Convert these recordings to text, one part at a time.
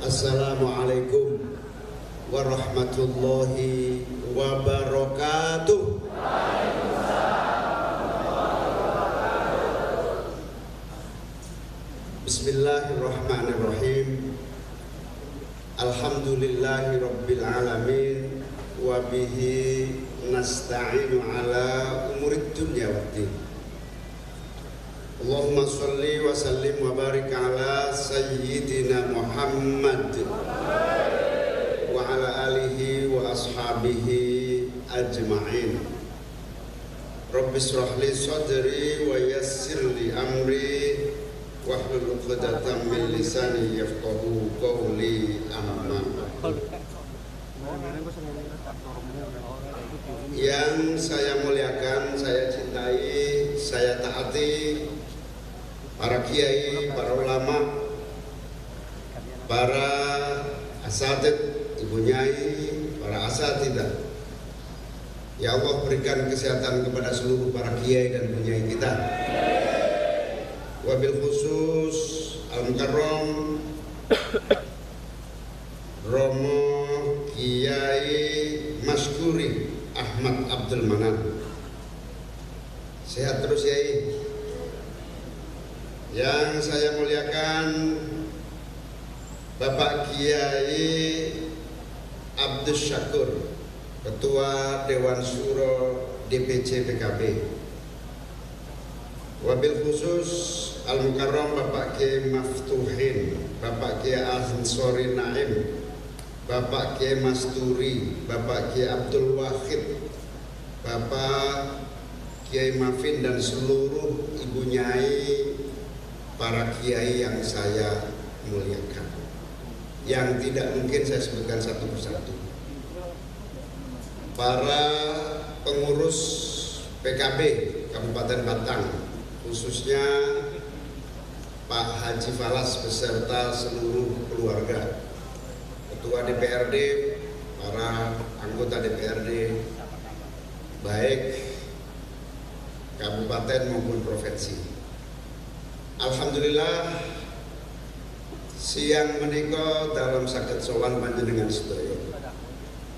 Assalamualaikum warahmatullahi wabarakatuh. Bismillahirrahmanirrahim. Alhamdulillahi rabbil alamin. Wa bihi nasta'inu ala umurid dunya waddin. Allahumma sholli wa sallim wa barik ala sayyidina Muhammad wa ala alihi wa ashabihi ajma'in. Rabbi shrah li sadri wa yassir li amri wahlul 'uqdatam min lisani yafqahu qawli. Amma yang saya muliakan, saya cintai, saya taati para kiai, para ulama, para asatid, ibu nyai, para asatidah. Ya Allah, berikan kesehatan kepada seluruh para kiai dan penyai kita. Wabil khusus Al-Mukarram Romo Kiai Maskuri Ahmad Abdul Manan. Sehat terus Yai. Yang saya muliakan Bapak Kiai Abdus Syakur, Ketua Dewan Syuro DPC PKB. Wabil khusus Al-Mukarram Bapak Kiai Maftuhin, Bapak Kiai Ansori Naim, Bapak Kiai Masturi, Bapak Kiai Abdul Wahid, Bapak Kiai Mafin dan seluruh ibu nyai, para kiai yang saya muliakan, yang tidak mungkin saya sebutkan satu persatu. Para pengurus PKB Kabupaten Batang, khususnya Pak Haji Falas beserta seluruh keluarga, Ketua DPRD, para anggota DPRD, baik kabupaten maupun provinsi. Alhamdulillah siang menika dalam saged sowan panjenengan sedaya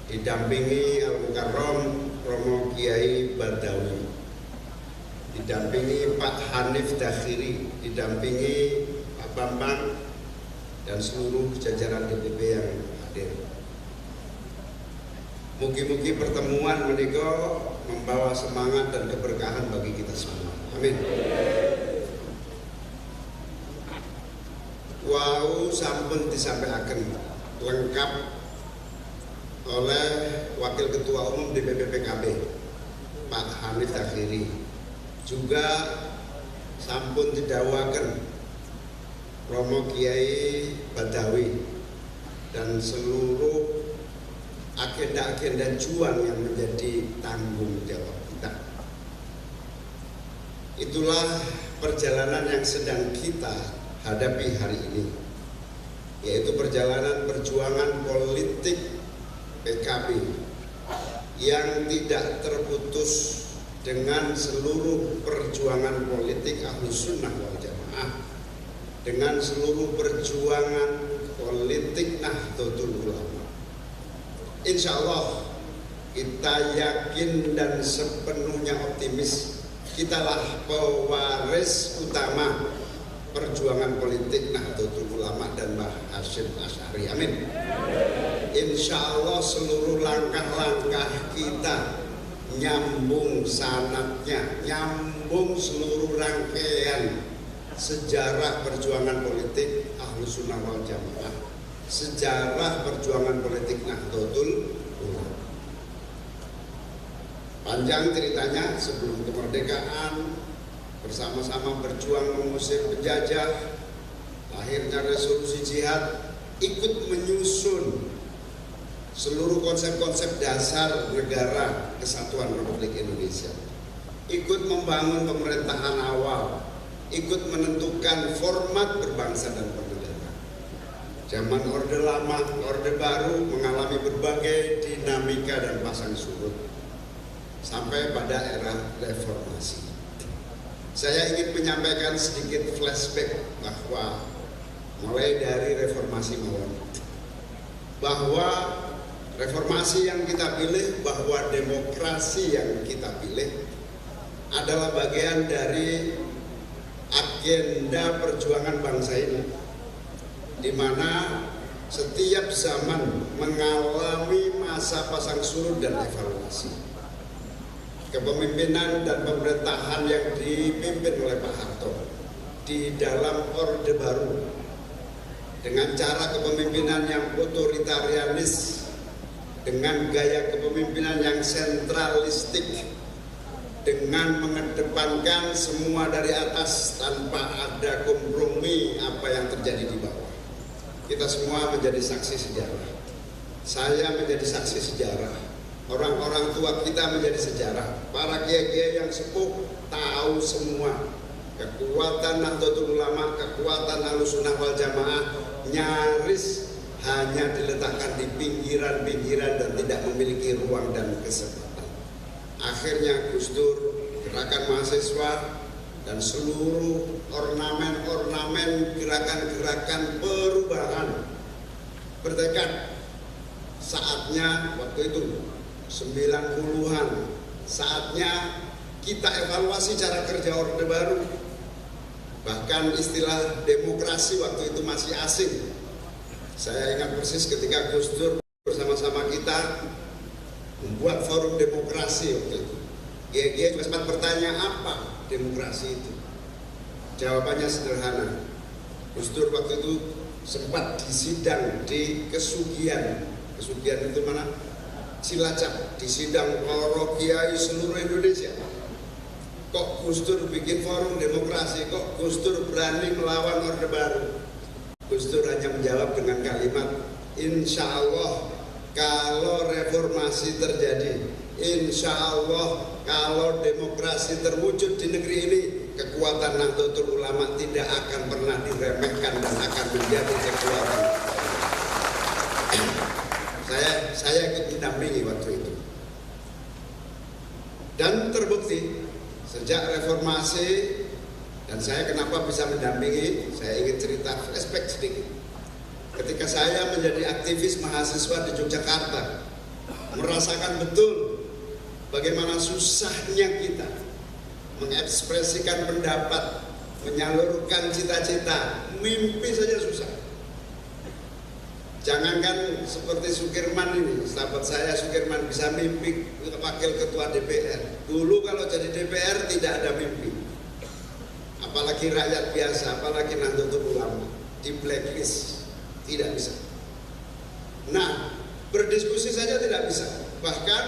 didampingi Al-Mukarram Romo Kiai Badawi, didampingi Pak Hanif Dakhiri, didampingi Pak Bambang dan seluruh jajaran DPP yang hadir. Mugi-mugi pertemuan menika membawa semangat dan keberkahan bagi kita semua. Amin. Wau sampun disampaikan lengkap oleh Wakil Ketua Umum DPP PKB Pak Hanif Dakhiri. Juga sampun didhawuhaken Romo Kiai Badawi dan seluruh agenda-agenda juang yang menjadi tanggung jawab kita. Itulah perjalanan yang sedang kita hadapi hari ini, yaitu perjalanan perjuangan politik PKB yang tidak terputus dengan seluruh perjuangan politik Ahlus Sunnah wal Jamaah, dengan seluruh perjuangan politik Nahdlatul Ulama. Insya Allah kita yakin dan sepenuhnya optimis, kitalah pewaris utama perjuangan politik Nahdlatul Ulama dan Mbah Hasyim Asy'ari. Amin. Insya Allah seluruh langkah-langkah kita nyambung sanadnya, nyambung seluruh rangkaian sejarah perjuangan politik Ahlus Sunnah wal Jamaah, sejarah perjuangan politik Nahdlatul Ulama. Panjang ceritanya, sebelum kemerdekaan bersama-sama berjuang mengusir penjajah, lahirnya resolusi jihad, ikut menyusun seluruh konsep-konsep dasar negara kesatuan Republik Indonesia, ikut membangun pemerintahan awal, ikut menentukan format berbangsa dan bernegara. Zaman Orde Lama, Orde Baru mengalami berbagai dinamika dan pasang surut sampai pada era reformasi. Saya ingin menyampaikan sedikit flashback bahwa mulai dari reformasi mawon bahwa reformasi yang kita pilih, bahwa demokrasi yang kita pilih adalah bagian dari agenda perjuangan bangsa ini, di mana setiap zaman mengalami masa pasang surut dan evaluasi. Kepemimpinan dan pemerintahan yang dipimpin oleh Pak Harto di dalam Orde Baru dengan cara kepemimpinan yang otoritarianis, dengan gaya kepemimpinan yang sentralistik, dengan mengedepankan semua dari atas tanpa ada kompromi apa yang terjadi di bawah. Kita semua menjadi saksi sejarah. Saya menjadi saksi sejarah. Orang-orang tua kita menjadi sejarah. Para kiai-kiai yang sepuh tahu semua kekuatan Nahdlatul Ulama, kekuatan Ahlussunnah wal Jamaah nyaris hanya diletakkan di pinggiran-pinggiran dan tidak memiliki ruang dan kesempatan. Akhirnya Gus Dur, gerakan mahasiswa, dan seluruh ornamen-ornamen gerakan-gerakan perubahan bertekad saatnya waktu itu 90-an, saatnya kita evaluasi cara kerja Orde Baru. Bahkan istilah demokrasi waktu itu masih asing. Saya ingat persis ketika Gus Dur bersama-sama kita membuat forum demokrasi waktu itu. Kiai juga sempat bertanya apa demokrasi itu. Jawabannya sederhana. Gus Dur waktu itu sempat disidang di Kesugian. Kesugian itu mana? Cilacap, disidang para kiai seluruh Indonesia. Kok Gus Dur bikin forum demokrasi? Kok Gus Dur berani melawan Orde Baru? Gus Dur hanya menjawab dengan kalimat, insya Allah kalau reformasi terjadi, insya Allah kalau demokrasi terwujud di negeri ini, kekuatan Nahdlatul Ulama tidak akan pernah diremehkan dan akan menjadi kekuatan. Saya ikut mendampingi waktu itu. Dan terbukti sejak reformasi, dan saya kenapa bisa mendampingi, saya ingin cerita flashback sedikit. Ketika saya menjadi aktivis mahasiswa di Yogyakarta, merasakan betul bagaimana susahnya kita mengekspresikan pendapat, menyalurkan cita-cita, mimpi saja susah. Jangankan seperti Sukirman ini, sahabat saya Sukirman bisa mimpi wakil ketua DPR. Dulu kalau jadi DPR tidak ada mimpi. Apalagi rakyat biasa, apalagi Nahdlatul Ulama, di blacklist, tidak bisa. Nah, berdiskusi saja tidak bisa. Bahkan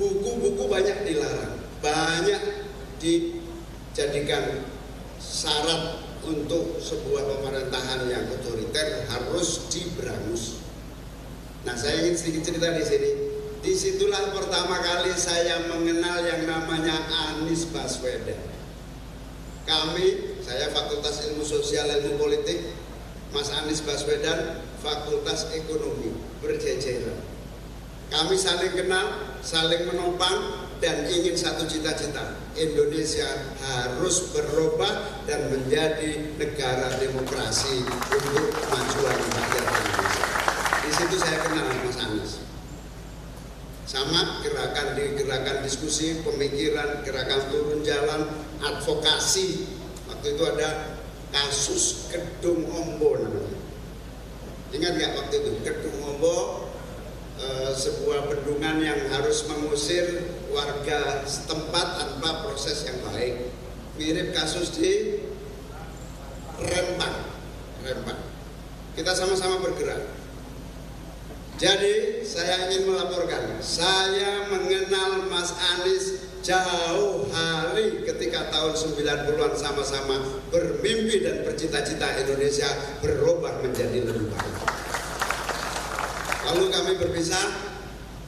buku-buku banyak dilarang, banyak dijadikan syarat untuk sebuah pemerintahan yang otoriter harus diberangus. Nah, saya ingin sedikit cerita di sini. Disitulah pertama kali saya mengenal yang namanya Anies Baswedan. Saya Fakultas Ilmu Sosial Ilmu Politik, Mas Anies Baswedan Fakultas Ekonomi, berjejeran. Kami saling kenal, saling menopang, dan ingin satu cita-cita, Indonesia harus berubah dan menjadi negara demokrasi untuk kemajuan rakyat Indonesia. Di situ saya kenal Mas Anies. Sama gerakan diskusi, pemikiran, gerakan turun jalan, advokasi. Waktu itu ada kasus Kedung Ombo namanya. Ingat nggak waktu itu Kedung Ombo? Sebuah bendungan yang harus mengusir warga setempat tanpa proses yang baik. Mirip kasus di Rempang. Kita sama-sama bergerak. Jadi saya ingin melaporkan, saya mengenal Mas Anies jauh hari ketika tahun 90-an sama-sama bermimpi dan bercita-cita Indonesia berubah menjadi lebih baik. Lalu kami berpisah,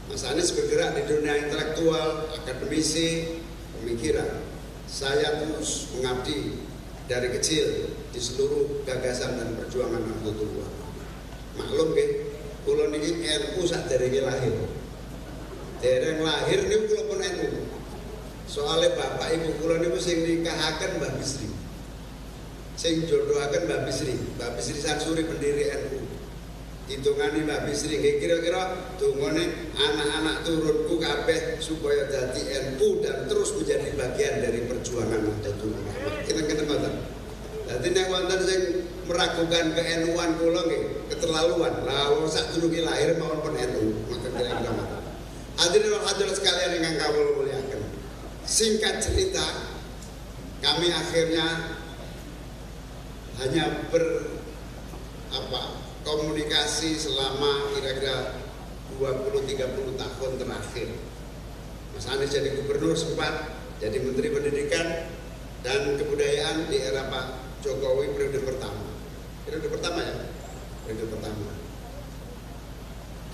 Mas Anies bergerak di dunia intelektual, akademisi, pemikiran. Saya terus mengabdi dari kecil di seluruh gagasan dan perjuangan Nahdlatul Ulama. Maklum nggih, kula niki NU saderenge lahir. Dereng lahir niku kula pun NU. Soale bapak ibu kula niku sing nikahaken Mbah Bisri. Sing jodohaken Mbah Bisri Sansuri pendiri NU. hitungane Mbak Bisri kira-kira dongane anak-anak turunku kabeh supaya dadi NU dan terus menjadi bagian dari perjuangan Nahdlatul Ulama. Kita ngoten. Dadi nek wonten sing meragukan ke-NU-an kula nggih keterlaluan. Lah wong sadurunge lahir mawon pun NU, maka kira-kira ngoten. Hadirin sekalian ingkang kawula muliaken. Singkat cerita, kami akhirnya hanya komunikasi selama kira-kira 20-30 tahun terakhir. Mas Anies jadi gubernur sempat, jadi Menteri Pendidikan dan Kebudayaan di era Pak Jokowi periode pertama. Periode pertama ya? Periode pertama.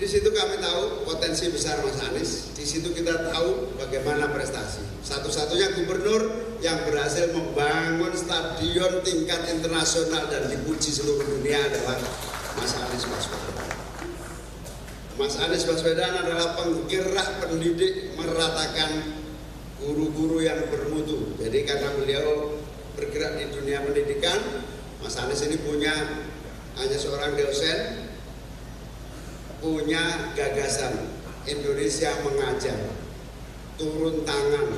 Di situ kami tahu potensi besar Mas Anies. Di situ kita tahu bagaimana prestasi. Satu-satunya gubernur yang berhasil membangun stadion tingkat internasional dan dipuji seluruh dunia adalah Mas Anies Baswedan. Mas Anies Baswedan adalah penggerak pendidik meratakan guru-guru yang bermutu. Jadi karena beliau bergerak di dunia pendidikan, Mas Anies ini hanya seorang dosen, punya gagasan Indonesia mengajar, turun tangan.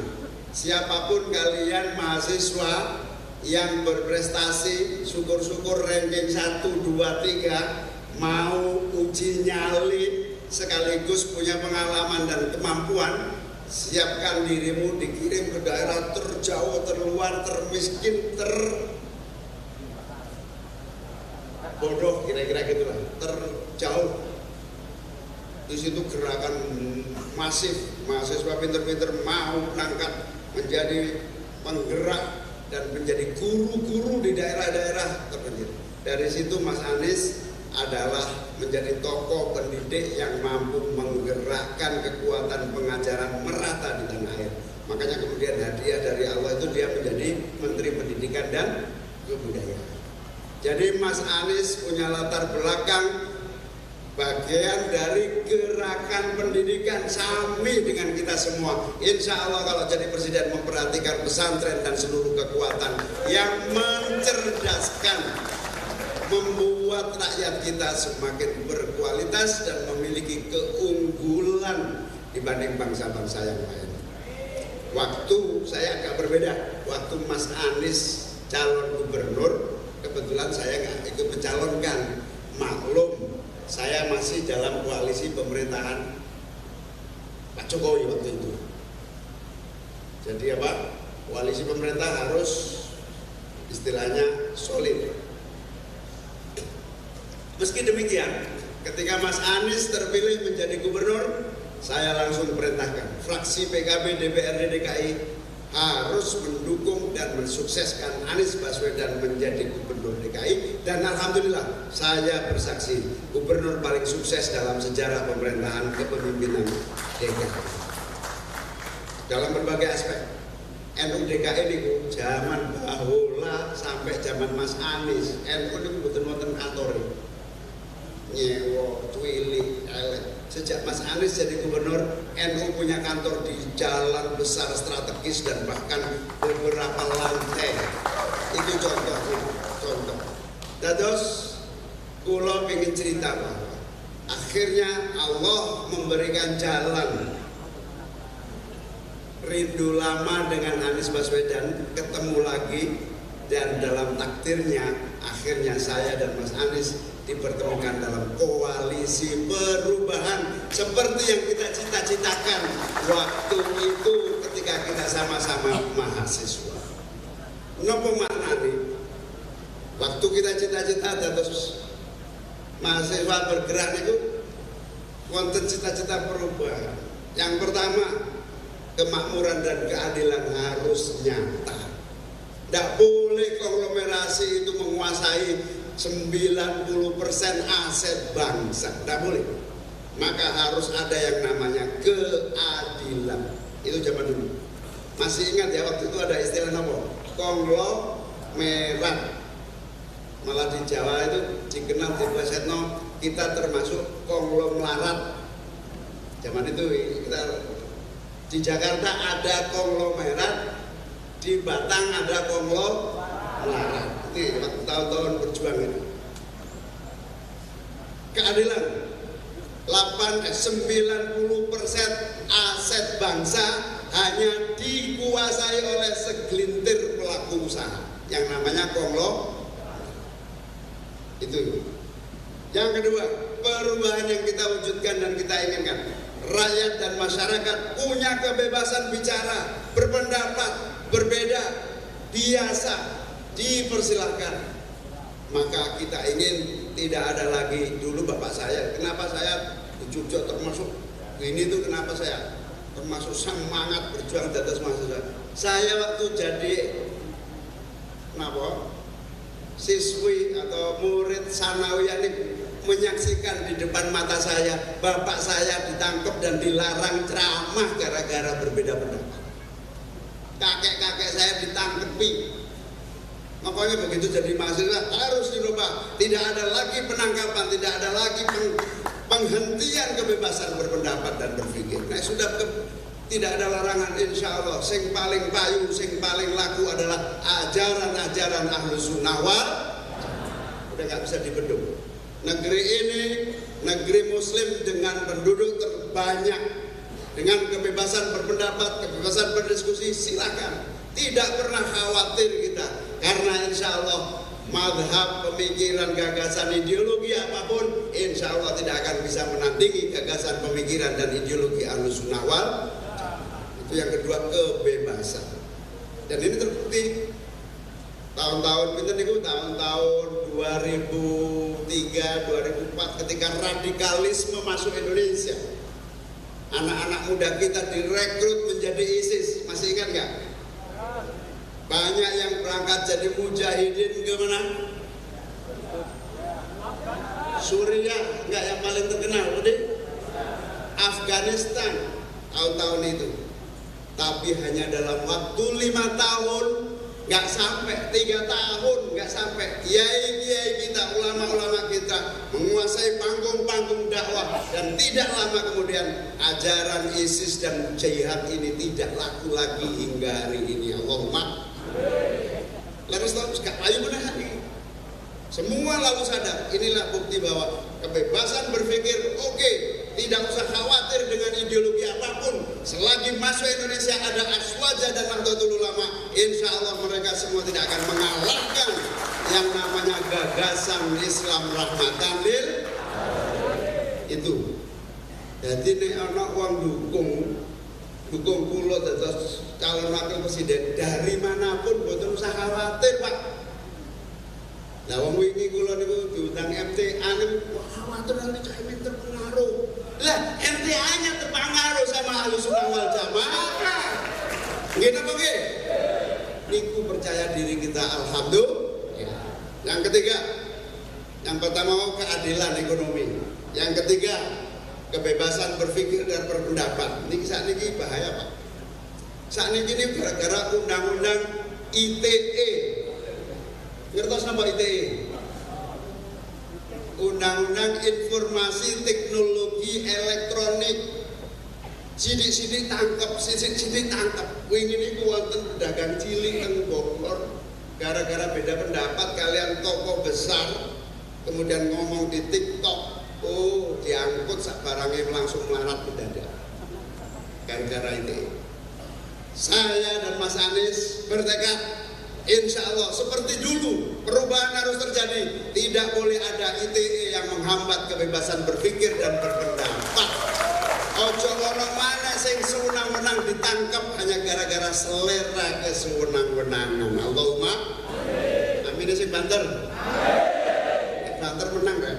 Siapapun kalian mahasiswa yang berprestasi, syukur-syukur ranking 1, 2, 3, mau uji nyali sekaligus punya pengalaman dan kemampuan, siapkan dirimu dikirim ke daerah terjauh, terluar, termiskin, terbodoh, kira-kira gitulah, terjauh. Di situ gerakan masif, mahasiswa pinter-pinter mau berangkat menjadi penggerak dan menjadi guru-guru di daerah-daerah terpencil. Dari situ Mas Anies adalah menjadi tokoh pendidik yang mampu menggerakkan kekuatan pengajaran merata di tanah air. Makanya kemudian hadiah dari Allah itu dia menjadi Menteri Pendidikan dan Kebudayaan. Jadi Mas Anies punya latar belakang bagian dari gerakan pendidikan sami dengan kita semua. Insya Allah kalau jadi presiden memperhatikan pesantren dan seluruh kekuatan yang mencerdaskan, membuat rakyat kita semakin berkualitas dan memiliki keunggulan dibanding bangsa-bangsa yang lain. Waktu saya agak berbeda. Waktu Mas Anies calon gubernur, kebetulan saya nggak ikut mencalonkan. Maklum, saya masih dalam koalisi pemerintahan Pak Jokowi waktu itu. Jadi koalisi pemerintah harus istilahnya solid. Meski demikian, ketika Mas Anies terpilih menjadi gubernur, saya langsung perintahkan fraksi PKB DPRD DKI harus mendukung dan mensukseskan Anies Baswedan menjadi gubernur DKI, dan alhamdulillah saya bersaksi gubernur paling sukses dalam sejarah pemerintahan kepemimpinan DKI dalam berbagai aspek. NU DKI ini zaman bahula sampai zaman Mas Anies, NU ini betul-betul kantor nyewo, cuilik, elek. Sejak Mas Anies jadi gubernur, NU punya kantor di jalan besar strategis dan bahkan beberapa lantai. Itu contoh. Terus, kula pengen cerita bahwa akhirnya Allah memberikan jalan. Rindu lama dengan Anies Baswedan ketemu lagi, dan dalam takdirnya akhirnya saya dan Mas Anies dipertemukan dalam koalisi perubahan seperti yang kita cita-citakan waktu itu ketika kita sama-sama mahasiswa. Napa maknane? Waktu kita cita-cita terus mahasiswa bergerak itu wonten cita-cita perubahan. Yang pertama, kemakmuran dan keadilan harus nyata. Tidak boleh konglomerasi itu menguasai 90% aset bangsa, tidak boleh. Maka harus ada yang namanya keadilan. Itu zaman dulu. Masih ingat ya waktu itu ada istilah apa? Konglomerat. Malah di Jawa itu dikenal di Basetno, kita termasuk konglomerat. Zaman itu kita di Jakarta ada konglomerat, di Batang ada konglomerat. Ini waktu tahun-tahun berjuang ini. keadilan. 90% aset bangsa hanya dikuasai oleh segelintir pelaku usaha yang namanya konglo. Itu. Yang kedua, perubahan yang kita wujudkan dan kita inginkan, rakyat dan masyarakat punya kebebasan bicara, berpendapat, berbeda, biasa, dipersilahkan. Maka kita ingin tidak ada lagi, dulu bapak saya, kenapa saya Jogja termasuk ini tuh, kenapa saya termasuk semangat berjuang di atas mahasiswa. Saya waktu jadi siswi atau murid sanawiyah ini menyaksikan di depan mata saya bapak saya ditangkap dan dilarang ceramah gara-gara berbeda pendapat. Kakek-kakek saya ditangkepi. Makanya begitu jadi mahasiswa harus dirubah. Tidak ada lagi penangkapan, tidak ada lagi penghentian kebebasan berpendapat dan berpikir. Nah sudah tidak ada larangan, insya Allah. Sing paling payu, sing paling laku adalah ajaran-ajaran Ahlus Sunnah wal. Udah nggak bisa dibendung. Negeri ini negeri Muslim dengan penduduk terbanyak, dengan kebebasan berpendapat, kebebasan berdiskusi, silakan. Tidak pernah khawatir kita, karena insya Allah madhab, pemikiran, gagasan, ideologi apapun, insya Allah tidak akan bisa menandingi gagasan, pemikiran, dan ideologi Ahlus Sunnah wal. Itu yang kedua, kebebasan. Dan ini terbukti tahun-tahun itu tahun-tahun 2003, 2004 ketika radikalisme masuk Indonesia. Anak-anak muda kita direkrut menjadi ISIS, masih ingat nggak? Banyak yang berangkat jadi mujahidin ke mana? Suriah, enggak, yang paling terkenal tadi Afghanistan tahun-tahun itu. Tapi hanya dalam waktu 5 tahun, nggak sampai 3 tahun, nggak sampai kiai-kiai kita, ulama-ulama kita menguasai panggung-panggung dakwah, dan tidak lama kemudian ajaran ISIS dan jihad ini tidak laku lagi hingga hari ini. Allahumma. Lalu ayo menahan ini. Semua lalu sadar, inilah bukti bahwa kebebasan berpikir oke, tidak usah khawatir dengan ideologi apapun. Selagi masuk Indonesia ada Aswaja dan Nahdlatul Ulama, insya Allah mereka semua tidak akan mengalahkan yang namanya gagasan Islam rahmatan lil itu. Jadi nek ana wong dukung kula dados calon wakil presiden dari manapun, boten usah khawatir, Pak. Lah wong wingi kula niku diundang MTA niku khawatir nanti Cak Imin terpengaruh. Lah MTA-nya terpengaruh sama Ahlus Sunnah wal Jamaah. Nggih napa nggih? Niku percaya diri kita, alhamdulillah. Yang ketiga, yang pertama keadilan ekonomi. Yang ketiga, kebebasan berpikir dan berpendapat. Niki saat niki bahaya, Pak. Saat niki ini gara-gara undang-undang ITE. Ngertos napa ITE? Undang-undang Informasi Teknologi Elektronik. Sidik-sidik tangkep, sidik-sidik tangkep. Wingi niku wonten pedagang cilik teng Bogor, gara-gara beda pendapat kalian tokoh besar, kemudian ngomong di TikTok. Oh, diangkut sak barangnya langsung melarat mendadak. Gara-gara ini, saya dan Mas Anies bertekad, insya Allah seperti dulu perubahan harus terjadi. Tidak boleh ada ITE yang menghambat kebebasan berpikir dan berpendapat. Ojo ono mana sing sewenang-wenang ditangkap hanya gara-gara selera kesewenang-wenangan. Allahumma amin. Sing banter, banter menang kan?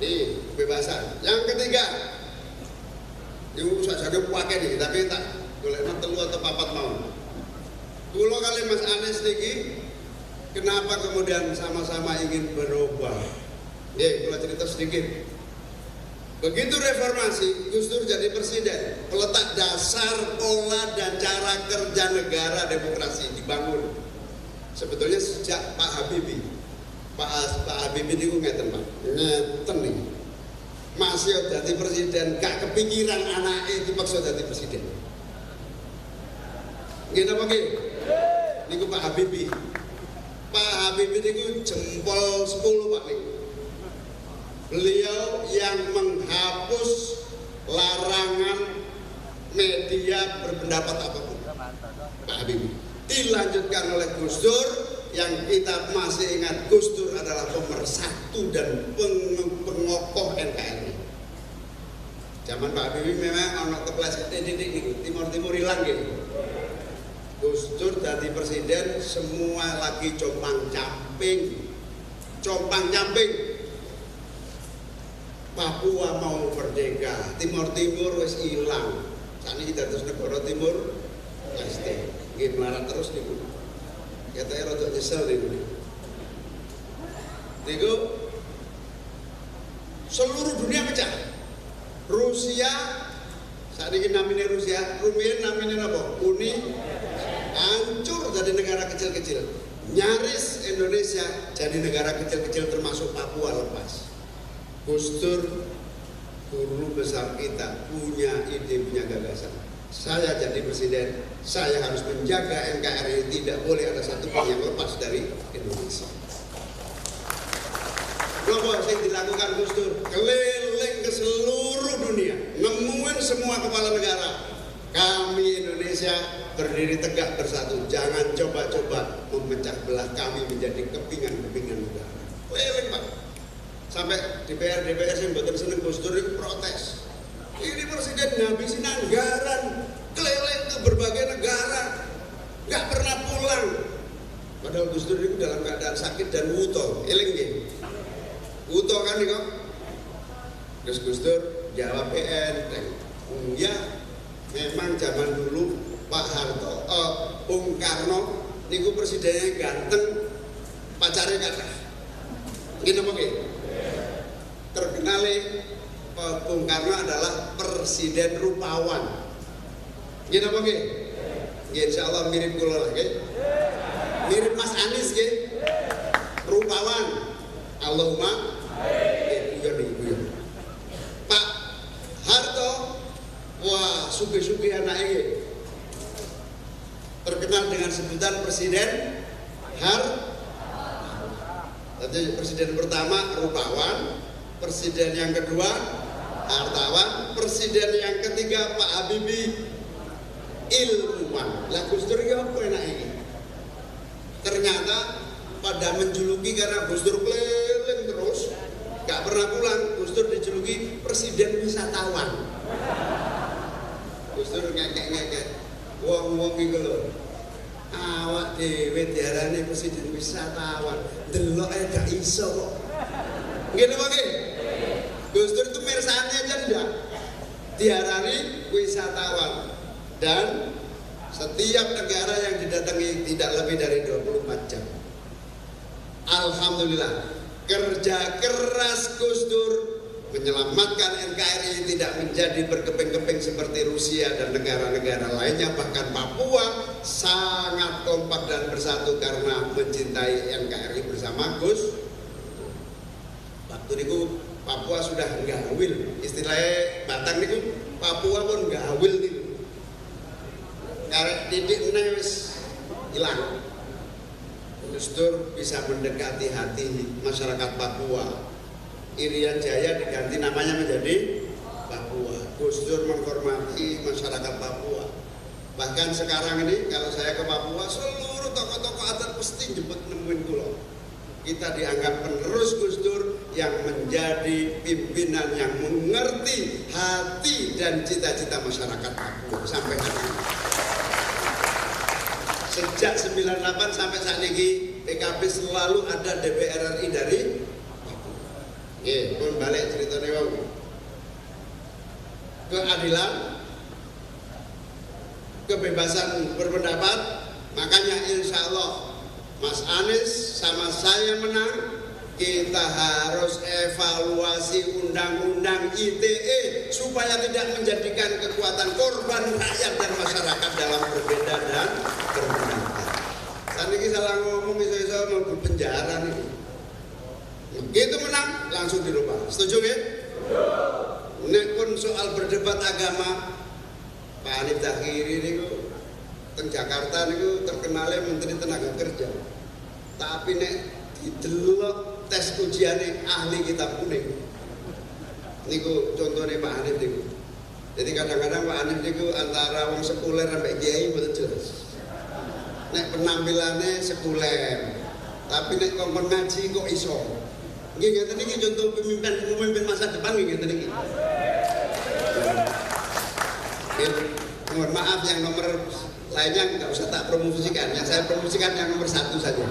Ini kebebasan. Yang ketiga, itu saja pakai nih, tapi tak boleh telu atau papat mau. Kulo kali Mas Anies niki, kenapa kemudian sama-sama ingin berubah? Kalau cerita sedikit. Begitu reformasi, Gus Dur jadi presiden, meletak dasar pola dan cara kerja negara demokrasi dibangun. Sebetulnya sejak Pak Habibie. Pak Habibie niku ngeten, Pak. Ngeten nih. Masih jadi presiden, gak kepikiran anaknya dipaksa jadi presiden. Nggih napa nggih? Niku Pak Habibie. Pak Habibie niku jempol 10, Pak niku. Beliau yang menghapus larangan media berpendapat apapun, Pak Habibie. Dilanjutkan oleh Gus Dur, yang kita masih ingat Gus Dur adalah pemersatu dan pengokoh NKRI. Zaman Pak Habibie memang ono kepleset titik timur hilang gitu. Gus Dur jadi presiden semua lagi compang camping. Papua mau merdeka, Timur wis hilang. Saat ini kita terus negara Timur Leste, nggih melarat terus niku. Katanya rada nyesel niku. Niku seluruh dunia pecah. Rusia saat ini namanya Rusia, rumiyin namanya apa? Uni hancur jadi negara kecil-kecil. Nyaris Indonesia jadi negara kecil-kecil termasuk Papua lepas. Gus Dur, guru besar kita, punya ide, punya gagasan. Saya jadi presiden, saya harus menjaga NKRI, tidak boleh ada satupun yang lepas dari Indonesia. Apa yang dilakukan Gus Dur? Keliling ke seluruh dunia, nemuin semua kepala negara. Kami Indonesia berdiri tegak bersatu, jangan coba-coba memecah belah kami menjadi kepingan-kepingan negara. Keliling Pak. Sampai DPR yang betul seneng Gus Dur itu protes. Ini presiden ngabisin anggaran keliling ke berbagai negara, nggak pernah pulang. Padahal Gus Dur itu dalam keadaan sakit dan wuto, eling nggih. Wuto kan nih kok. Terus Gus Dur jawab enteng. Ya, memang zaman dulu Pak Harto, Bung Karno niku presidennya ganteng, pacarnya kathah. Gini apa nggih? Terkenal Bung Karno adalah presiden rupawan. Gini apa nggih? Insya Allah mirip kula lah nggih. Mirip Mas Anies nggih. Rupawan. Allahumma guyon. Pak Harto, wah sugih-sugih anake nggih. Terkenal dengan sebutan presiden Jadi presiden pertama rupawan, presiden yang kedua hartawan, presiden yang ketiga Pak Habibie ilmuwan. Lah Gus Dur iki apa enak iki? Ternyata pada menjuluki karena Gus Dur keliling terus, gak pernah pulang. Gus Dur dijuluki presiden wisatawan. Gus Dur ngekek-ngekek, wong-wong iki lho. Awak dhewe diarani presiden wisatawan, deloke gak iso kok. Ngene apa nggih? Gus Dur itu mirsane aja ndak diarani wisatawan, dan setiap negara yang didatangi tidak lebih dari 24 jam. Alhamdulillah, kerja keras Gus Dur menyelamatkan NKRI tidak menjadi berkeping-keping seperti Rusia dan negara-negara lainnya. Bahkan Papua sangat kompak dan bersatu karena mencintai NKRI bersama Gus. Waktu itu Papua sudah gawil, istilahnya Batang itu Papua pun gawil itu. Karena titik wis hilang. Gus Dur bisa mendekati hati masyarakat Papua. Irian Jaya diganti namanya menjadi Papua. Gus Dur menghormati masyarakat Papua. Bahkan sekarang ini kalau saya ke Papua, seluruh tokoh-tokoh adat pasti jemput nemuin pulau. Kita dianggap penerus Gus Dur yang menjadi pimpinan yang mengerti hati dan cita-cita masyarakat Papua sampai hari ini. Sejak 98 sampai saat ini PKB selalu ada DPR RI dari pun balik ceritanya wong. Keadilan, kebebasan berpendapat, makanya insya Allah Mas Anies sama saya menang. Kita harus evaluasi undang-undang ITE supaya tidak menjadikan kekuatan korban rakyat dan masyarakat dalam berbeda dan berpendapat. Saat ini salah ngomong bisa mau penjara nih. Begitu menang langsung dirubah. Setuju ya? Nek pun soal berdebat agama, Pak Hanif Dakhiri niku teng Jakarta niku terkenalnya Menteri Tenaga Kerja. Tapi nek didelok tes ujiane ahli kitab kuning, Niku contohnya Pak Hanif niku. Jadi kadang-kadang Pak Hanif niku antara wong sekuler sampai kiai betul jelas. Nek penampilannya sekuler, tapi nek kongkon ngaji kok iso. Nggih ngeten niki contoh pemimpin masa depan nggih ngeten niki. Mohon maaf yang nomor lainnya nggak usah tak promosikan, yang saya promosikan yang nomor 1 saja.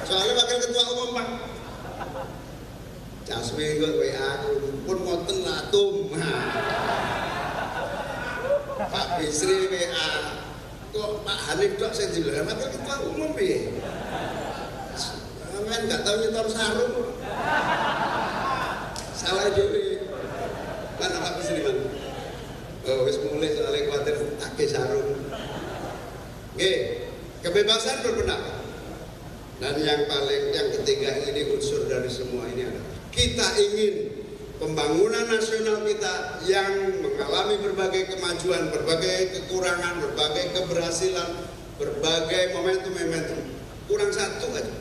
Soalnya wakil ketua umum Pak Jasmi kok WA pun ngoten latum. Pak Bisri WA kok Pak Hanif kok saya bilang wakil ketua umum piye? Sampeyan nggak tahu nyetor sarung. Salah dhewe. Mana Pak Bisri man? Oh, wis mulai soalnya khawatir take sarung. Oke, kebebasan berpendapat. Dan yang ketiga ini unsur dari semua ini adalah kita ingin pembangunan nasional kita yang mengalami berbagai kemajuan, berbagai kekurangan, berbagai keberhasilan, berbagai momentum-momentum. Kurang satu aja.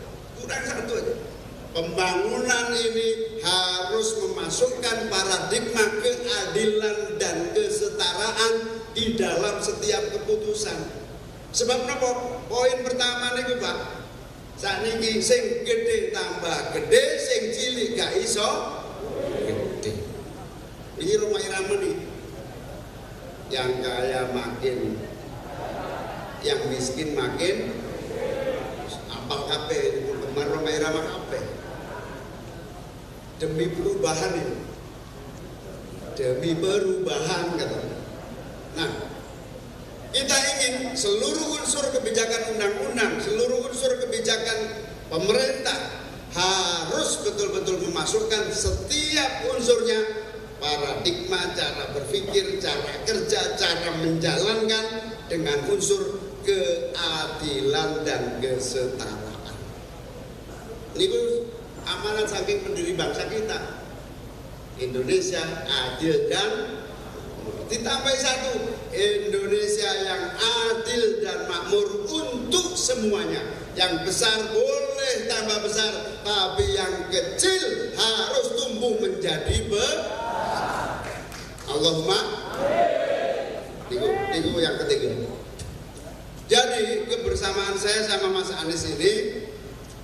Pembangunan ini harus memasukkan paradigma keadilan dan kesetaraan di dalam setiap keputusan. Sebab napa? Poin pertama niku Pak. Sakniki sing gede tambah gede, sing cilik gak iso gede. Ini Roma Irama nih. Yang kaya makin, yang miskin makin apal kabeh, kemarin Roma Irama kabeh. Demi perubahan ini, demi perubahan katanya. Nah, kita ingin seluruh unsur kebijakan undang-undang, seluruh unsur kebijakan pemerintah harus betul-betul memasukkan setiap unsurnya paradigma, cara berpikir, cara kerja, cara menjalankan dengan unsur keadilan dan kesetaraan. Ini amanat saking pendiri bangsa kita. Indonesia adil dan ditambah satu, Indonesia yang adil dan makmur untuk semuanya. Yang besar boleh tambah besar, tapi yang kecil harus tumbuh menjadi besar. Allahumma. Itu yang ketiga. Jadi kebersamaan saya sama Mas Anies ini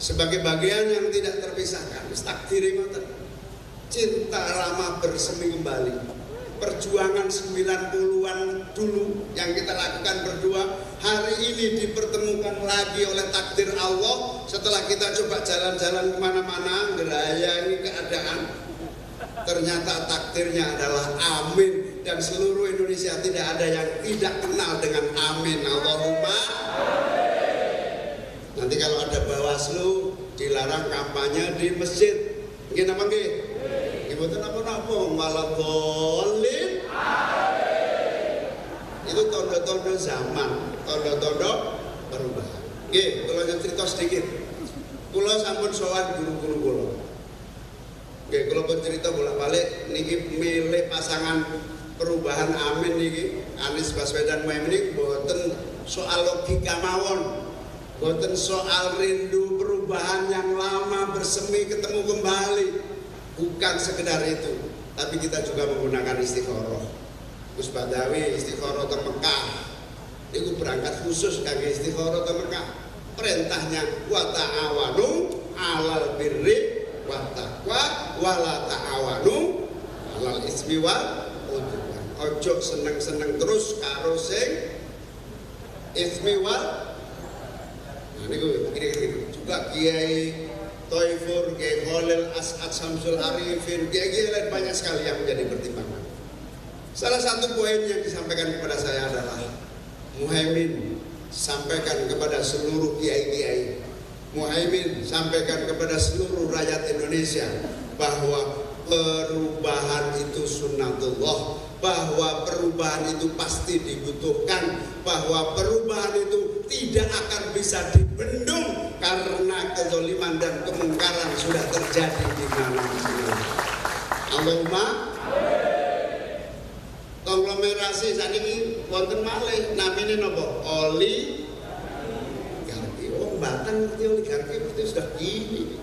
sebagai bagian yang tidak terpisahkan. Takdiri ngoten. Cinta lama bersemi kembali. Perjuangan 90-an dulu yang kita lakukan berdua hari ini dipertemukan lagi oleh takdir Allah. Setelah kita coba jalan-jalan kemana-mana ngerayain keadaan, ternyata takdirnya adalah amin. Dan seluruh Indonesia tidak ada yang tidak kenal dengan amin. Allahumma amin. Nanti kalau ada Bawaslu dilarang kampanye di masjid, nggih napa nggih? Mboten napa-napa malah boleh. Itu tondo-tondo zaman, tondo-tondo perubahan. Nggih, kula cerita sedikit. Kula sampun sowan guru-guru kula. Nggih, kula pun cerita bolak-balik niki milih pasangan perubahan amin niki Anies Baswedan Muhaimin niki mboten soal logika mawon. Mboten soal rindu perubahan yang lama bersemi ketemu kembali. Bukan sekedar itu, tapi kita juga menggunakan istikharah. Gus Badawi istikharah ke Mekah. Itu berangkat khusus kangge istikharah ke Mekah. Perintahnya wa ta'awanu 'alal birri wa taqwa wa la ta'awanu 'alal ismi wal udwan. Ojo seneng-seneng terus karo sing ismi wal. Nah niku kira-kira juga Kiai Toifur, Kiai Khalil, As'ad Samsul Arifin, Kiai lain banyak sekali yang menjadi pertimbangan. Salah satu poin yang disampaikan kepada saya adalah Muhaimin sampaikan kepada seluruh kiai-kiai, Muhaimin sampaikan kepada seluruh rakyat Indonesia bahwa perubahan itu sunnatullah, bahwa perubahan itu pasti dibutuhkan, bahwa perubahan itu tidak akan bisa dibendung karena kezaliman dan kemungkaran sudah terjadi di mana-mana. Allahumma konglomerasi saniki wonten malih namine napa? Oligarki. Oh, Batang ngerti oligarki berarti sudah gini.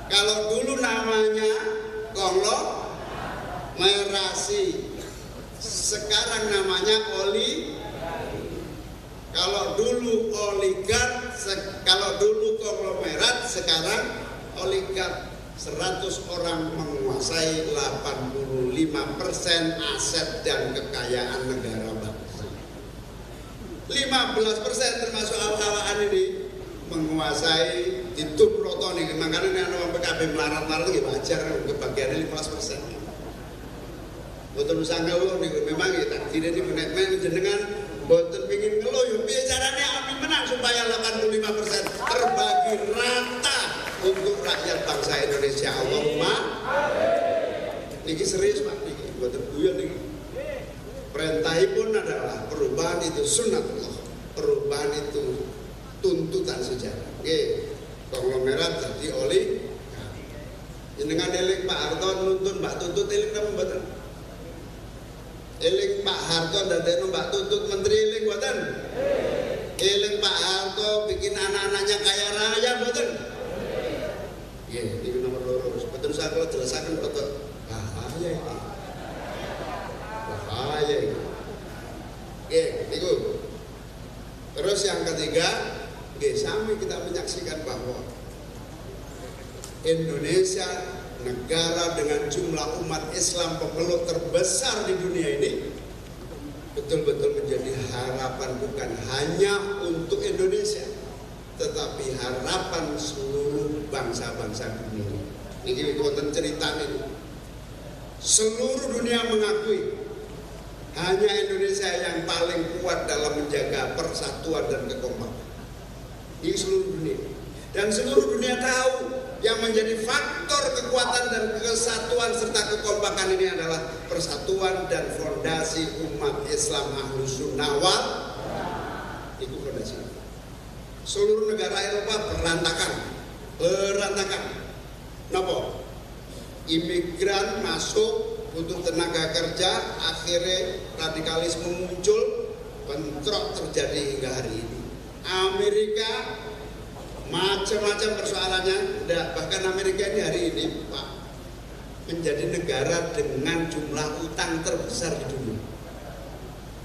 Kalau dulu namanya konglomerasi. Sekarang namanya kalau dulu oligark, kalau dulu konglomerat, sekarang oligark. 100 orang menguasai 85% aset dan kekayaan negara bangsa. 15% termasuk awak-awakan ini menguasai itu proton nih. Makanya orang PKB melarat-melarat itu wajar kebagiannya 15%. Betul sangka lo nih, memang ya takdir ini menek jenengan boten pingin ngeluh yo piye carane amin menang supaya 85% terbagi rata untuk rakyat bangsa Indonesia. Allahumma amin. Niki serius Pak, niki boten guyon niki. Perintahipun adalah perubahan itu sunnatullah. Perubahan itu tuntutan sejarah. Nggih, konglomerat jadi oli. Jenengan eling Pak Harto nuntun Mbak Tutut eling napa mboten? Eling Pak Harto dadekno Mbak Tutut menteri eling mboten? Eling Pak Harto bikin anak-anaknya kaya raya mboten? Nggih, iki nomor loro. Betul saya kalau jelasaken kok bahaya iki. Bahaya iki. Nggih, niku. Terus yang ketiga, nggih sami kita menyaksikan bahwa Indonesia negara dengan jumlah umat Islam pemeluk terbesar di dunia ini betul-betul menjadi harapan bukan hanya untuk Indonesia, tetapi harapan seluruh bangsa-bangsa dunia. Ini wonten cerita ini. Seluruh dunia mengakui hanya Indonesia yang paling kuat dalam menjaga persatuan dan kekompakan. Ini seluruh dunia. Dan seluruh dunia tahu yang menjadi faktor kekuatan dan kesatuan serta kekompakan ini adalah persatuan dan fondasi umat Islam Ahlus Sunnah wal itu fondasi. Seluruh negara Eropa berantakan. Napa? Imigran masuk untuk tenaga kerja, akhirnya radikalisme muncul, bentrok terjadi hingga hari ini. Amerika macam-macam persoalannya, bahkan Amerika ini hari ini Pak menjadi negara dengan jumlah utang terbesar di dunia.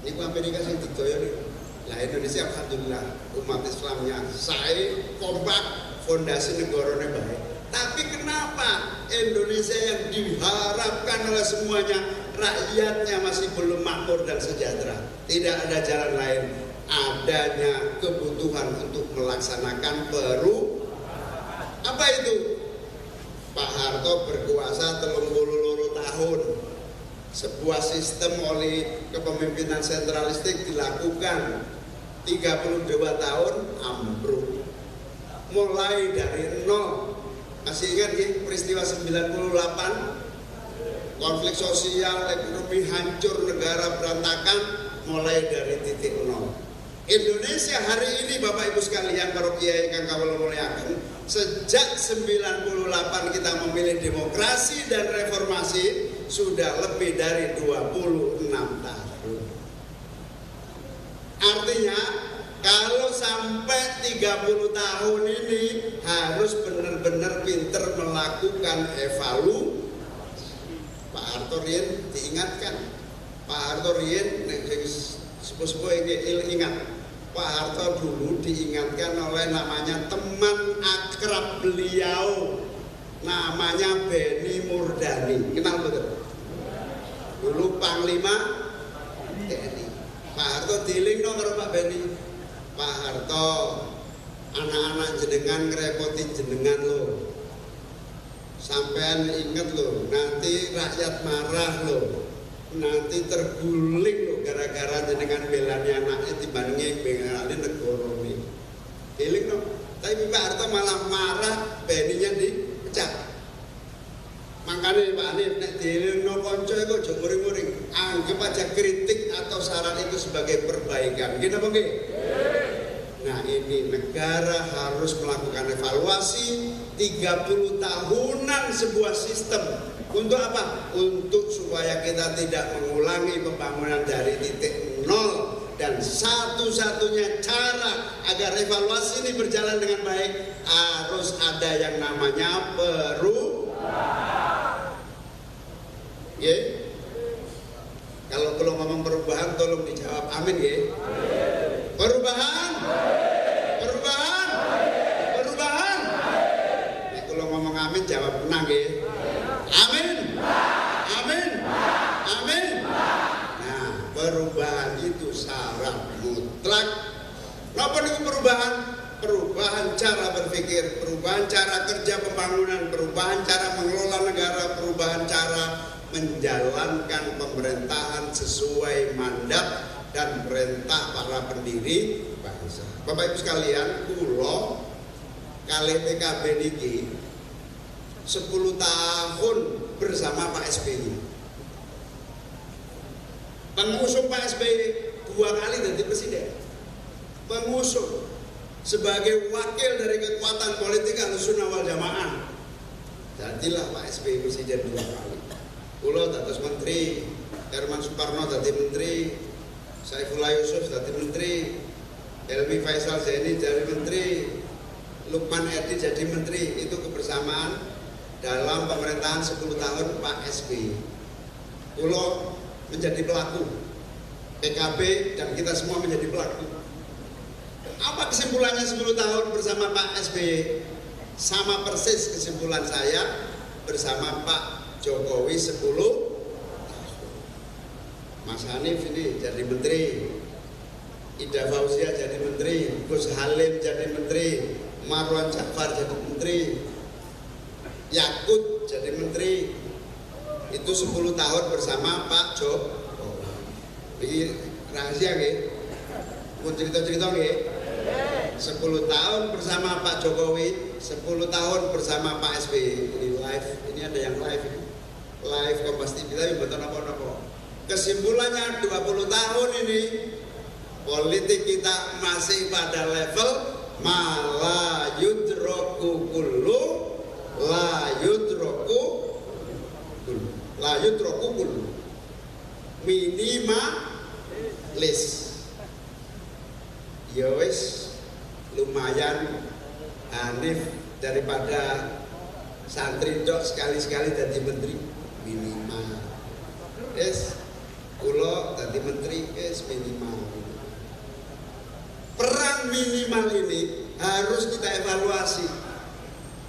Ini Amerika yang digoyong. Nah Indonesia alhamdulillah umat Islamnya saya kompak, fondasi negaranya baik. Tapi kenapa Indonesia yang diharapkan oleh semuanya rakyatnya masih belum makmur dan sejahtera? Tidak ada jalan lain, adanya kebutuhan untuk melaksanakan apa itu? Pak Harto berkuasa 32 tahun. Sebuah sistem oleh kepemimpinan sentralistik dilakukan 32 tahun ambruk. Mulai dari nol. Masih ingat ya, peristiwa 98, konflik sosial, ekonomi hancur, negara berantakan, mulai dari titik nol. Indonesia hari ini Bapak Ibu sekalian, para kiai kang kawula mulyakaken, sejak 98 kita memilih demokrasi dan reformasi sudah lebih dari 26 tahun. Artinya kalau sampai 30 tahun ini harus benar-benar pinter melakukan evaluasi. Pak Harto Rien diingatkan. Pak Harto Rien sepuh-sepuh ingat. Pak Harto dulu diingatkan oleh namanya teman akrab beliau, namanya Benny Murdani. Kenal betul? Dulu Panglima TNI. Pak Harto diling dong karo Pak Benny. Pak Harto, anak-anak jenengan ngerepoti jenengan lo. Sampean inget lo, nanti rakyat marah lo. Nanti terguling lo gara-gara jenengan belani anaknya dibandingin belani negara ini. Giling lo. Tapi Pak Harto malah marah, Benny-nya dipecat. Makanya Pak Hanif, nek dilingno konco itu aja muring-muring. Anggap aja kritik atau saran itu sebagai perbaikan. Gitu apa nggih? Nah ini negara harus melakukan evaluasi 30 tahunan sebuah sistem. Untuk apa? Untuk supaya kita tidak mengulangi pembangunan dari titik nol. Dan satu-satunya cara agar evaluasi ini berjalan dengan baik, harus ada yang namanya perubahan. Ya. Kalau ngomong perubahan tolong dijawab amin ya. Perubahan. Perubahan. Perubahan. Nek kalau ngomong amin jawab menang ya. Amin. Amin. Amin. Nah, perubahan itu syarat mutlak. Napa niku perubahan? Perubahan cara berpikir, perubahan cara kerja pembangunan, perubahan cara mengelola negara, perubahan cara menjalankan pemerintahan sesuai mandat dan perintah para pendiri bangsa. Bapak Ibu sekalian, kula kalih PKB niki 10 tahun bersama Pak SBY. Pengusung Pak SBY 2 kali jadi presiden. Pengusung sebagai wakil dari kekuatan politik Ahlussunnah wal Jamaah. Jadilah Pak SBY presiden 2 kali. Kula dados menteri, Herman Suparno dadi menteri, Saifullah Yusuf dadi menteri, Helmi Faisal Zaini jadi menteri, Lukman Edi jadi menteri. Itu kebersamaan dalam pemerintahan 10 tahun Pak SBY. Kula menjadi pelaku, PKB dan kita semua menjadi pelaku. Apa kesimpulannya 10 tahun bersama Pak SBY? Sama persis kesimpulan saya bersama Pak Jokowi 10 tahun. Mas Hanif ini jadi menteri, Ida Fauzia jadi menteri, Gus Halim jadi menteri, Marwan Jafar jadi menteri, Yakut jadi menteri. Itu 10 tahun bersama Pak Jokowi. Ini rahasia nggih? Mau cerita-cerita nggih? 10 tahun bersama Pak Jokowi, 10 tahun bersama Pak SBY. Ini live, ini ada yang live ini. Live Kompas TV tapi betul apa-apa. Kesimpulannya 20 tahun ini politik kita masih pada level la yudroku kullu minimalis. Ya wis lumayan Hanif daripada santri dok sekali-sekali jadi menteri minimal. Yes, kula jadi menteri yes minimal. Peran minimal ini harus kita evaluasi.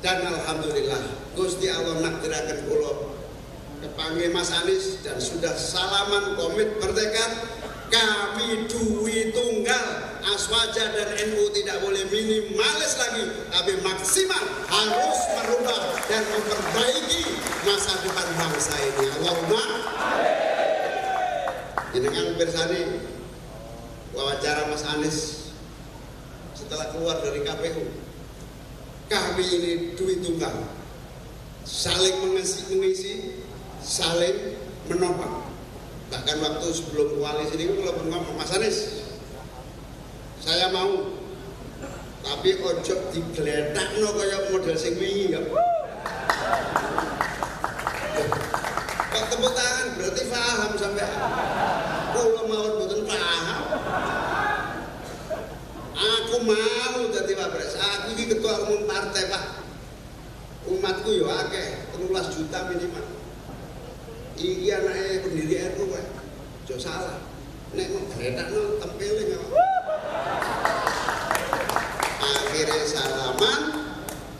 Dan alhamdulillah Gusti Allah nakdiraken kula kepanggih Mas Anies dan sudah salaman komit bertekad kami Dwi Tunggal Aswaja dan NU tidak boleh minimalis lagi, tapi maksimal harus merubah dan memperbaiki masa depan bangsa ini. Allahumma jenengan bersani wawancara Mas Anies setelah keluar dari KPU. Kami ini Dwi Tunggal, saling mengisi, saling menopang. Bahkan waktu sebelum koalisi ini kalau ngomong Mas Anies, saya mau, tapi ojo digledakno kaya model sing wingi ya. Kok tepuk tangan berarti paham sampai kula mawon mboten paham. Aku mau dadi wapres. Aku iki ketua umum partai, Pak. Umatku yo akeh, 13 juta minimal. Iki anake pendiri NU kok. Aja salah. Nek mung gledakno tempele ya. Akhirnya salaman,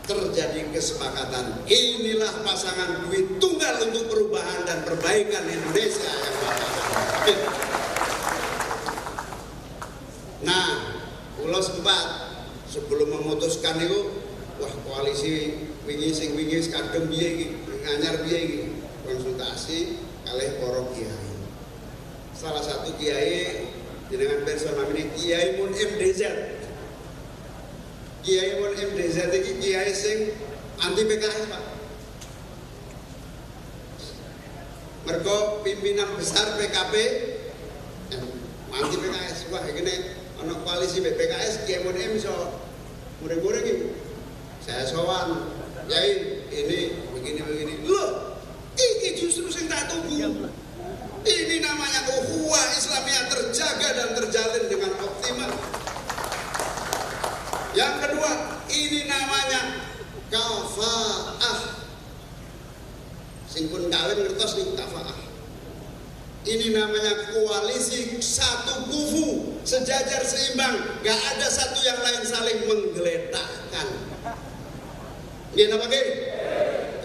terjadi kesepakatan. Inilah pasangan Dwi Tunggal untuk perubahan dan perbaikan Indonesia yang bakal. Nah, kula sempat sebelum memutuskan itu, wah koalisi wingi kadung piye iki, nganyar piye iki, konsultasi kalih para kiai. Salah satu kiai jenengan pirsa namine Kiai Mun MDZ. Kiai Mun MDZ iki kiai sing anti PKS, Pak. Mergo pimpinan besar PKB anti PKS. Wah, iki ana koalisi PKS Kiai Mun M iso muring-muring iki. Saya sowan, Kiai ini begini. Loh, ini justru sing tak tunggu. Ini namanya ukhuwah Islamiyah terjaga dan terjalin dengan optimal. Yang kedua, ini namanya kafaah. Sing pun kawin ngertos niku kafaah. Ini namanya koalisi satu kufu, sejajar seimbang, gak ada satu yang lain saling menggeletakkan. Gini apa gini?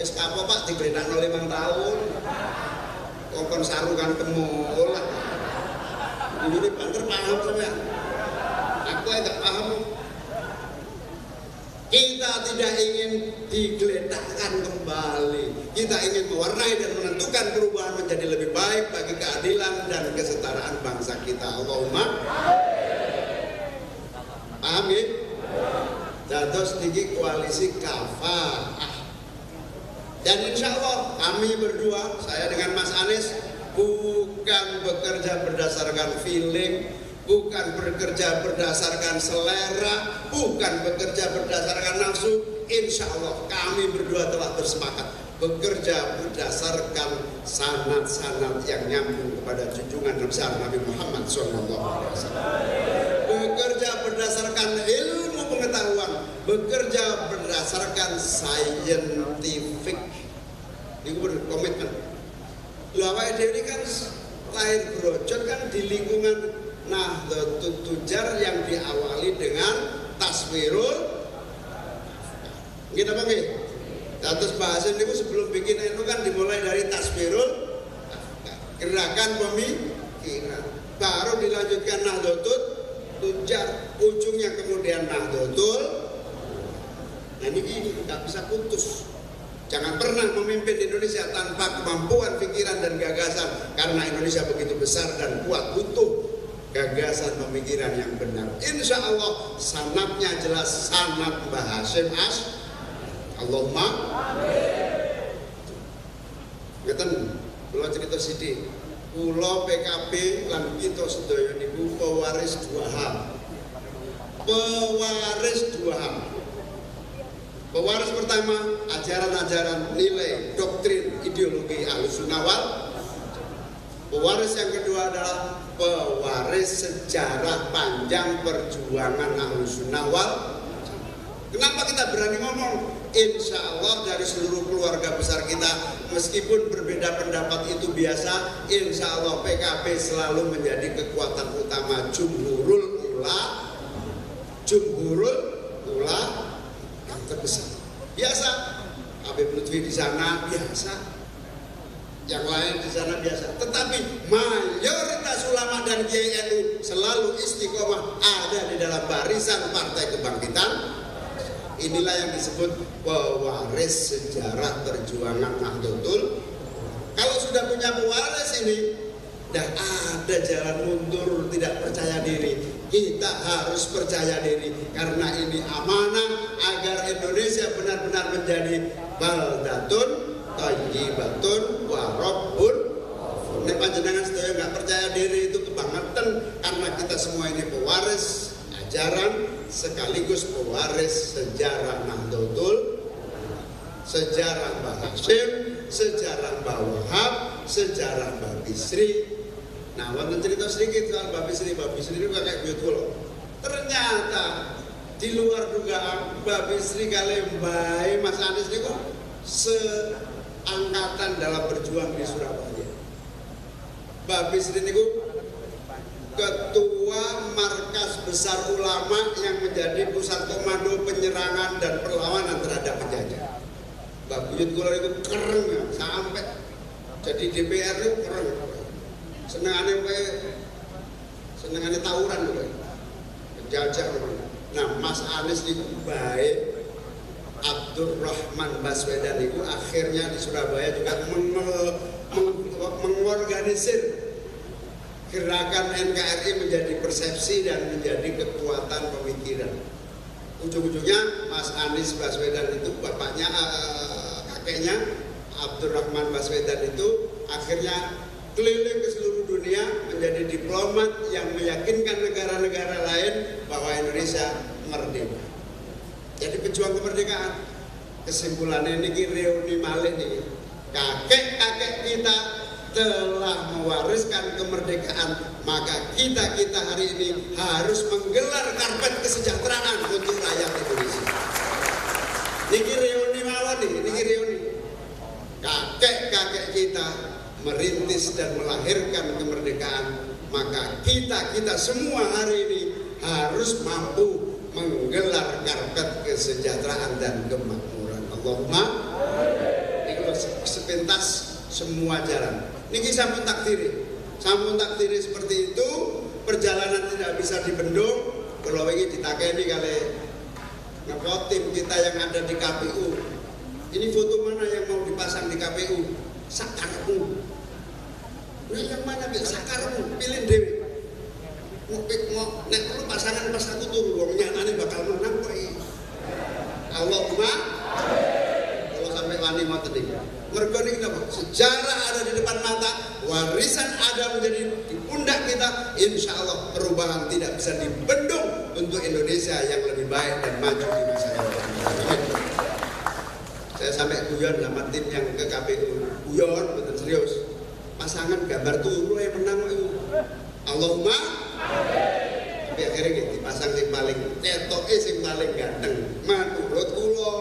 Wis apa Pak digeletakno 5 tahun. Kongkon sarungan temul. Ini banter paham sampean. Aku enggak paham. Kita tidak ingin digeletakkan kembali. Kita ingin mewarnai dan menentukan perubahan menjadi lebih baik bagi keadilan dan kesetaraan bangsa kita. Allahumma paham ya? Dados niki koalisi kafaah. Dan insya Allah kami berdua, saya dengan Mas Anies, bukan bekerja berdasarkan feeling, bukan bekerja berdasarkan selera, bukan bekerja berdasarkan nafsu. Insya Allah kami berdua telah bersepakat bekerja berdasarkan sanad-sanad yang nyambung kepada junjungan besar Nabi Muhammad SAW. Bekerja berdasarkan ilmu pengetahuan, bekerja berdasarkan scientific. Ini berkomitmen. Awake dhewe ini kan lahir brojot kan di lingkungan Nahdlatul Tujar yang diawali dengan taswirul. Nggih apa nggih? Terus bahasan itu sebelum bikin itu kan dimulai dari taswirul, gerakan pemikiran, baru dilanjutkan Nahdlatul Tujar, ujungnya kemudian Nahdlatul. Nah ini nggak bisa putus. Jangan pernah memimpin Indonesia tanpa kemampuan pikiran dan gagasan, karena Indonesia begitu besar dan kuat, butuh gagasan pemikiran yang benar. Insya Allah sanadnya jelas, sanad Mbah Hasyim Allahumma ngeten. Kula cerita sithik, kula PKB lan kita sedaya niku pewaris 2 hal. Pewaris 2 hal. Pewaris pertama, ajaran-ajaran, nilai, doktrin, ideologi Ahlussunnah wal. Pewaris yang kedua adalah pewaris sejarah panjang perjuangan Ahlussunnah wal. Kenapa kita berani ngomong? Insya Allah dari seluruh keluarga besar kita, meskipun berbeda pendapat itu biasa, insya Allah PKB selalu menjadi kekuatan utama jumhurul ula yang terbesar. Biasa, Habib Lutfi di sana biasa, yang lain di sana biasa. Tetapi mayoritas ulama dan kiai NU selalu istiqomah ada di dalam barisan Partai Kebangkitan. Inilah yang disebut pewaris sejarah perjuangan Nahdlatul. Kalau sudah punya pewaris ini, tidak ada jalan mundur, tidak percaya diri. Kita harus percaya diri karena ini amanah agar Indonesia benar-benar menjadi baldatun thayyibatun wa rabbun. Nek panjenengan sedaya nggak percaya diri itu kebangetan, karena kita semua ini pewaris ajaran sekaligus pewaris sejarah Nahdlatul, sejarah Mbah Hasyim, sejarah Mbah Wahab, sejarah Mbah Bisri. Nah, wonten cerita sedikit soal Mbah Bisri. Mbah Bisri itu kakek buyut kula. Ternyata di luar dugaan Mbah Bisri kali Mbah Mas Anies niku seangkatan dalam berjuang di Surabaya. Mbah Bisri niku ketua markas besar ulama yang menjadi pusat komando penyerangan dan perlawanan terhadap penjajah. Mbah buyut kula itu keren ya, sampai jadi DPR itu keren. Senengane tawuran lho, penjajah lho. Nah, Mas Anies itu baik, Abdurrahman Baswedan itu akhirnya di Surabaya juga mengorganisir gerakan NKRI menjadi persepsi dan menjadi kekuatan pemikiran. Ujung-ujungnya Mas Anies Baswedan itu bapaknya, kakeknya Abdurrahman Baswedan itu akhirnya keliling ke seluruh dunia menjadi diplomat yang meyakinkan negara-negara lain bahwa Indonesia merdeka. Jadi pejuang kemerdekaan. Kesimpulannya ini reuni malih nih. Kakek-kakek kita telah mewariskan kemerdekaan, maka kita hari ini harus menggelar karpet kesejahteraan untuk rakyat Indonesia. Niki reuni mawon nih, niki reuni. Kakek-kakek kita merintis dan melahirkan kemerdekaan, maka kita semua hari ini harus mampu menggelar karpet kesejahteraan dan kemakmuran. Allahumma ini sepintas semua jalan. Niki sampun takdiri seperti itu. Perjalanan tidak bisa dibendung. Kalau ini ditakeni kali ngepotim kita yang ada di KPU. Ini foto mana yang mau dipasang di KPU? Sakarmu. Nah yang mana sakarmu? Pilih dewi. Mau nek perlu pasangan pas aku turu wong nyatane bakal menang kok iki. Allahumma kalau sampai wani ngoten iki. Mergo niki napa? Sejarah ada di depan mata, warisan ada menjadi di pundak kita. Insya Allah perubahan tidak bisa dibendung untuk Indonesia yang lebih baik dan maju di masa yang akan datang. Saya sampai guyon sama tim yang ke KPU. Guyon betul serius. Pasangan gambar turu yang menang itu. Allahumma tapi akhirnya dipasang yang paling cetoke sing paling ganteng menurut kula.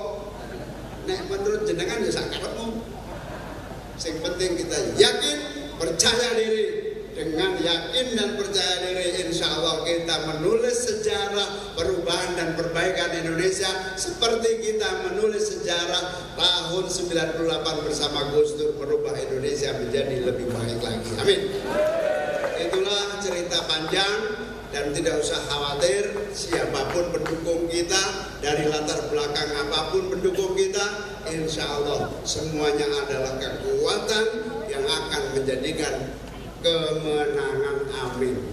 Nek menurut jenengan ya sakarepmu. Sing penting kita yakin, percaya diri. Dengan yakin dan percaya diri, insya Allah kita menulis sejarah perubahan dan perbaikan Indonesia seperti kita menulis sejarah tahun 98 bersama Gus Dur merubah Indonesia menjadi lebih baik lagi. Amin. Itulah cerita panjang dan tidak usah khawatir siapapun pendukung kita, dari latar belakang apapun pendukung kita, insya Allah semuanya adalah kekuatan yang akan menjadikan kemenangan. Amin.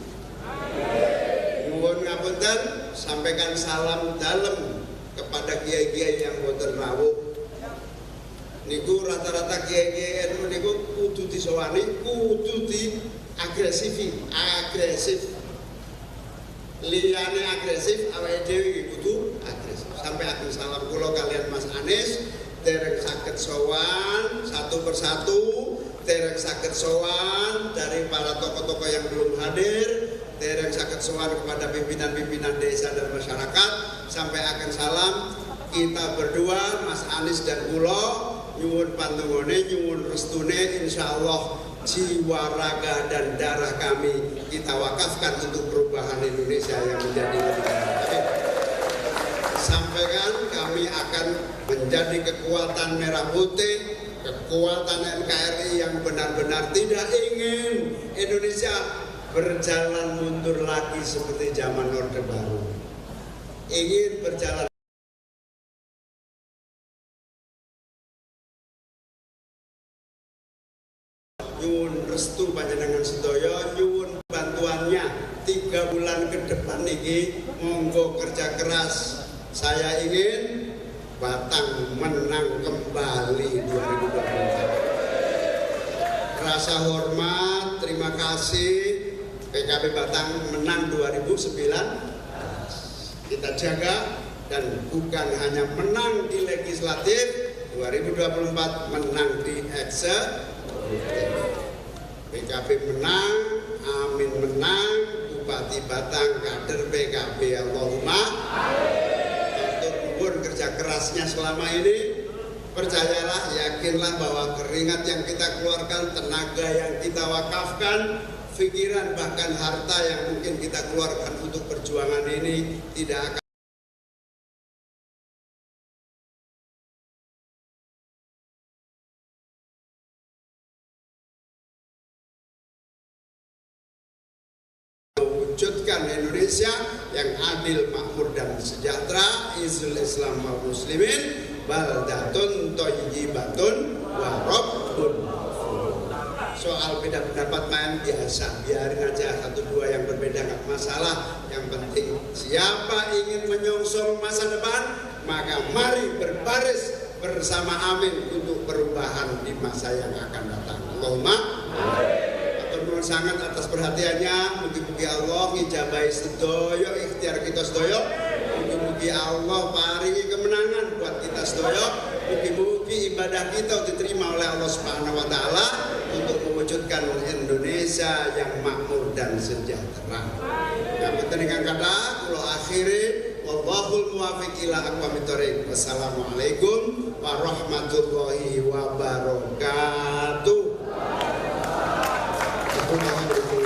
Nuwun ngapunten, sampaikan salam dalam kepada kiai-kiai yang boten rawuh. Niku rata-rata kiai-kiai niku kudu disowani, kudu agresif. Liyane agresif, awake dhewe kudu agresif. Sampai aku salam kula kalian Mas Anies, dereng saged sowan satu persatu, dereng saged sowan dari para tokoh-tokoh yang belum hadir, dereng saged sowan kepada pimpinan-pimpinan desa dan masyarakat. Sampai akan salam kita berdua, Mas Anies dan kula, nyuwun pantungone, nyuwun restune, insyaallah jiwa, raga, dan darah kami kita wakafkan untuk perubahan Indonesia yang menjadi lebih baik. Sampaikan kami akan menjadi kekuatan merah putih, kekuatan NKRI yang benar-benar tidak ingin Indonesia berjalan mundur lagi seperti zaman Orde Baru. Ingin berjalan nyuwun restu panjenengan sedaya, nyuwun bantuannya 3 bulan ke depan niki, monggo kerja keras. Saya ingin Batang menang kembali 2024. Rasa hormat, terima kasih. PKB Batang menang 2019. Kita jaga dan bukan hanya menang di legislatif, 2024 menang di eksekutif. PKB menang, Amin menang, Bupati Batang kader PKB. Allahumma untuk nuwun kerja kerasnya selama ini. Percayalah, yakinlah bahwa keringat yang kita keluarkan, tenaga yang kita wakafkan, pikiran bahkan harta yang mungkin kita keluarkan untuk perjuangan ini tidak akan mewujudkan Indonesia yang adil, makmur, dan sejahtera. Izul Islam wal Muslimin, baldatun thayyibatun wa rabbun. Soal beda pendapat main biasa, biarin aja, 1-2 yang berbeda nggak masalah. Yang penting siapa ingin menyongsong masa depan, maka mari berbaris bersama Amin untuk perubahan di masa yang akan datang. Allahumma atur sangat atas perhatiannya. Mugi-mugi Allah ngijabahi sedaya ikhtiar kita sedaya. Mugi-mugi Allah paringi kemenangan buat kita sedaya. Mugi-mugi ibadah kita diterima oleh Allah Subhanahu wa taala untuk mewujudkan Indonesia yang makmur dan sejahtera. Yang penting kata kula akhiri, wallahul muwaffiq ila aqwamit thoriq. Wassalamualaikum warahmatullahi wabarakatuh. berkeluarga